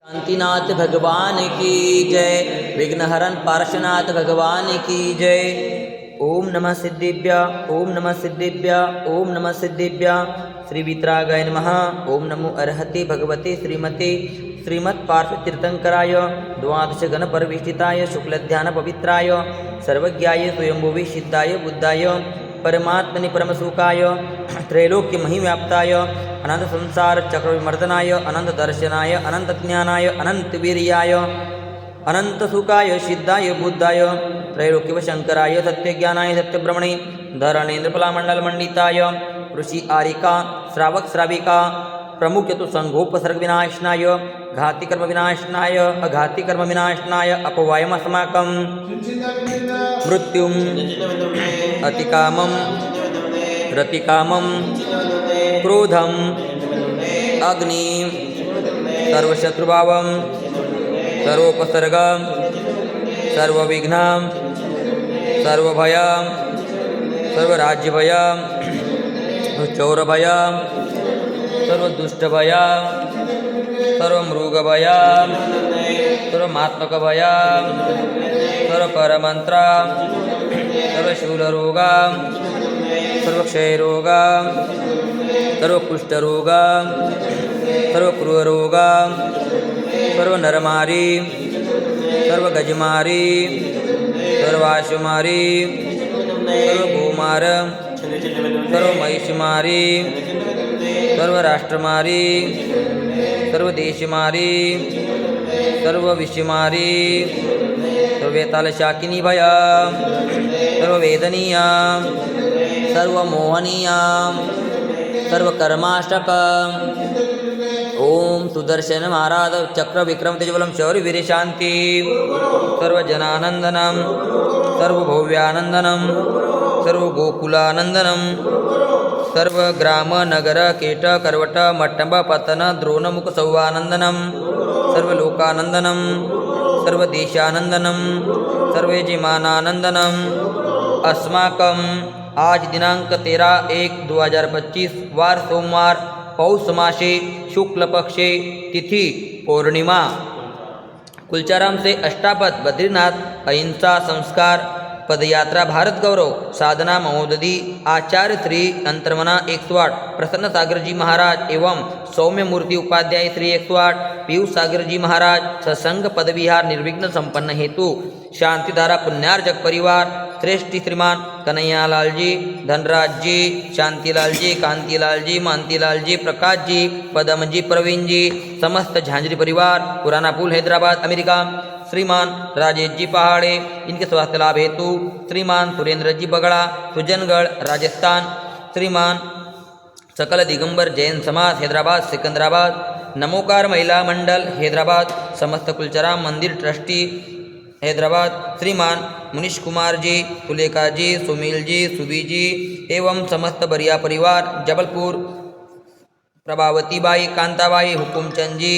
शांतिनाथ भगवान की जय। विघ्नहरण पार्श्वनाथ भगवान की जय। ओम नमः सिद्धिभ्य, ओम नमः सिद्धिभ्य, ओम नमः सिद्धिभ्य। श्री वितरागाय नमः। ओम नमो अर्हते भगवते श्रीमते श्रीमत्पार्श्वतीर्थंकराय द्वादश गणपरिवेष्टिताय शुक्लध्यान पवित्राय सर्वज्ञाय स्वयंभुवे सिद्धाय बुद्धाय परमात्मने परमसुखाय त्रैलोक्य महिव्याप्ताय अनंत संसार चक्र विमर्दनाय अनंत दर्शनाय अनंत ज्ञानाय अनंत वीर्याय अनंत सुखाय सिद्धाय बुद्धाय त्रैलोक्य शंकराय सत्यज्ञानाय सत्यब्रह्मणे धरणेन्द्रफलामंडल मंडिताय ऋषि आरिका श्रावक श्राविका प्रमुख चतु संघोपसर्ग विनाशनाय घाति कर्म विनाशनाय अघाति कर्म विनाशनाय अपवायमस्माकं मृत्युम अतिकामं रतिकामं क्रोधम अग्नि सर्वशत्रुभावं सर्वोपसर्गं सर्वविघ्नं सर्वभयं सर्वराज्यभयं चौरभयं सर्वदुष्टभयं सर्वमृगभयं सर्वमात्मकभयं सर्वपरमन्त्रं सर्वशूलरोगं सर्वक्षयरोगं सर्वकुष्ठरोगं सर्वक्रूररोगं सर्वनरमारी सर्वगजमारी सर्वाशुमारी सर्वगोमारं सर्वमहिषमारी सर्वराष्ट्रमारी सर्वदेशमारी सर्वविश्वमारी सर्ववेतालशाकिनी भयं सर्ववेदनीयं सर्वमोहनीयं सर्वकर्माष्टकम् ओम सुदर्शन महाराज चक्र विक्रम तेजबलम शौर्य वीर शांति सर्वजनानंदनम सर्वभव्यानंदनम सर्वगोकुलानंदनम सर्वग्राम नगर कीट करवट मट्टंब पतन द्रोणमुख सौवानंदनम सर्वलोकानंदनम सर्वदेशानंदनम सर्वयजमानानंदनम अस्माकं आज दिनांक 13/1/2025 वार सोमवार पौष मासे शुक्ल पक्षे तिथि पौर्णिमा कुलचाराम से अष्टापद बद्रीनाथ अहिंसा संस्कार पदयात्रा भारत गौरव साधना महोदधि आचार्य श्री अंतर्मना 108 प्रसन्न सागर जी महाराज एवं सौम्य मूर्ति उपाध्याय श्री 108 पीयूष सागर जी महाराज सत्संग पदविहार निर्विघ्न संपन्न हेतु शांतिधारा पुण्यार्जक परिवार श्रेष्ठी श्रीमान कन्हैयालाल जी धनराज जी शांतिलाल जी कांतिलाल जी मानतीलाल जी प्रकाश जी पदम जी प्रवीण जी समस्त झांझरी परिवार पुराना पुल हैदराबाद अमेरिका श्रीमान राजेश जी पहाड़े इनके स्वास्थ्य लाभ हेतु श्रीमान सुरेंद्र जी बगड़ा सुजनगढ़ राजस्थान श्रीमान सकल दिगंबर जैन समाज हैदराबाद सिकंदराबाद नमोकार महिला मंडल हैदराबाद समस्त कुलचराम मंदिर ट्रस्टी हैदराबाद श्रीमान मुनीश कुमार जी सुलेखा जी सुमील जी सुबी जी एवं समस्त बरिया परिवार जबलपुर प्रभावती बाई कांताबाई हुकुमचंद जी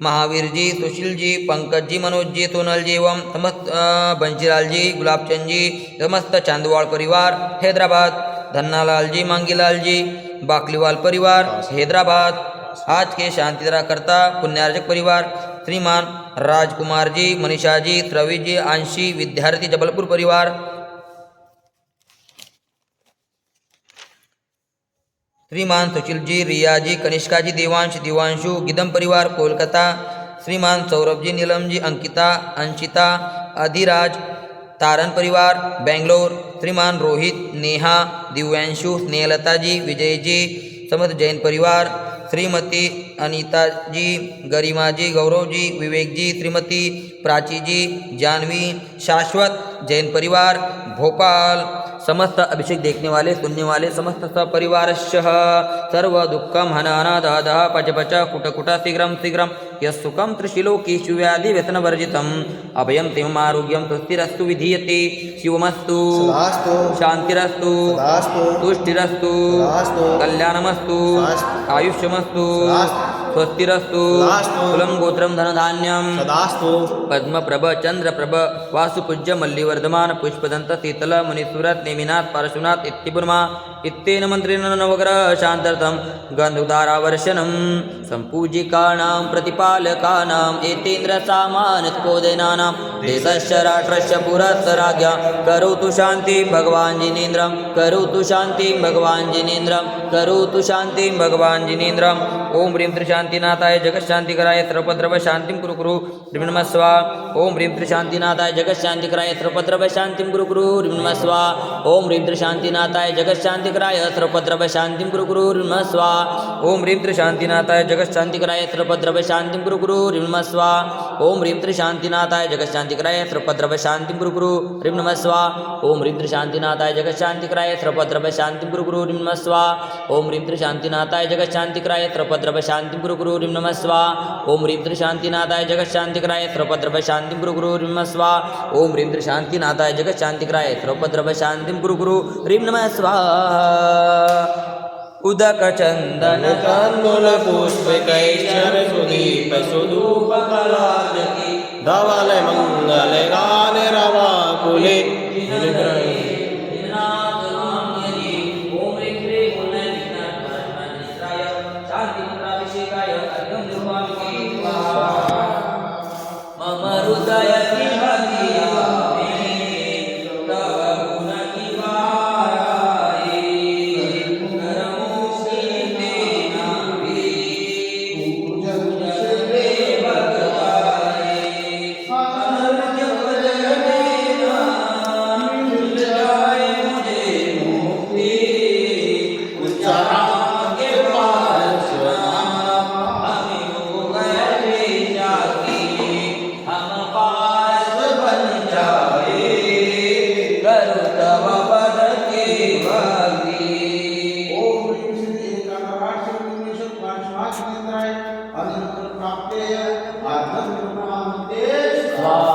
महावीर जी सुशील जी पंकज जी मनोज जी सोनल जी एवं समस्त बंशीलाल जी गुलाबचंद जी समस्त चांदवाड़ परिवार हैदराबाद धन्नालाल जी मांगीलाल जी बाकलीवाल परिवार हैदराबाद आज के शांतिधारा करता पुण्यार्जक परिवार श्रीमान राजकुमार जी मनीषा जी श्रवी जी आंशी विद्यार्थी जबलपुर परिवार श्रीमान सुशील जी रिया जी कनिष्का जी देवांश दिवांशु गिदम परिवार कोलकाता श्रीमान सौरभ जी नीलम जी अंकिता अंशिता अधिराज तारन परिवार बेंगलोर श्रीमान रोहित नेहा दिव्यांशु स्नेहलता जी विजय जी समस्त जैन परिवार श्रीमती अनीता जी गरिमा जी गौरव जी विवेक जी श्रीमती प्राची जी जानवी शाश्वत जैन परिवार भोपाल समस्त अभिषेक देखने वाले सुनने वाले समस्त सपरिवार सर्व दुःखम हनानादादः पच पच कुट कुट शीघ्रं शीघ्रं यस्सुखं त्रिशिलोकीषु व्याधि व्यसनवर्जितम् अभयं तिमम् आरोग्यं स्वस्तिरस्तु विधीयते शिवमस्तु शांतिरस्तु तुष्टिरस्तु कल्याणमस्तु आयुष्यमस्तु स्वस्तिरस्तु तदास्तु। कुलं गोत्रं धनधान्यं सदास्तु पद्मप्रभ चंद्रप्रभ वासुपूज्य मल्लिवर्धमान पुष्पदंत शीतल मुनीसुरत नेमिनाथ पार्श्वनाथ इत्तिपुर्मा इत्तेन मन्त्रेण नवग्रह शान्त्यर्थं गन्धोदारावर्षणं सम्पूजिकानां प्रतिपालकानाम् एतेन्द्र सामानस्पोदनानां देशस्य राष्ट्रस्य पुरस्य राज्ञा करोतु शान्ति भगवान् जिनेन्द्रं करोतु शान्ति भगवान् जिनेन्द्रं करोतु शान्ति भगवान् जिनेन्द्रम् ओम ह्रीं त्रिशान्तिनाथाय जगत्शान्तिकराय सर्वपद्रव शान्तिं कुरु कुरु ह्रीं नमः स्वाहा ओम ह्रीं त्रिशान्तिनाथाय जगत्शान्तिकराय सर्वपद्रव शान्तिं कुरु कुरु ह्रीं नमः स्वाहा ओम ह्रीं त्रिशान्तिनाथाय जगत्शान्तिकराय सर्वपद्रव शान्तिं कुरु कुरु ह्रीं नमः स्वाहा ओम ह्रीं त्रिशान्तिनाथाय जगत्शान्तिकराय सर्वपद्रव शान्तिं कुरु कुरु ह्रीं नमः स्वाहा ओम ह्रीं त्रिशान्तिनाथाय जगत्शान्तिकराय सर्वपद्रव शान्तिं कुरु कुरु ह्रीं नमः स्वाहा ओम ह्रीं त्रिशान्तिनाथाय जगत्शान्तिकराय सर्वपद्रव शान्तिं कुरु कुरु ह्रीं नमः स्वाहा ओम ह्रीं त्रिशान्तिनाथाय जगत्शान्तिकराय सर्वपद्रव शान्तिं कुरु कुरु ह्रीं नमः स्वाहा ओम ह्रीं त्रिशान्तिनाथाय जगत्शान्तिकराय सर्वपद्रव शान्तिं कुरु कुरु ह्रीं नमः स्वाहा ओम ह्रीं त्रिशान्तिनाथाय जगत्शान्तिकराय सर्वपद्रव शान्तिं कुरु कुरु ह्रीं नमः स्वाहा उदक चंदन तांदूल पुष्पिकैश्चर्य सुदीप सुधूपकलाजकी धवल मंगल गाने रवा कुले मम हृदय स्वाहा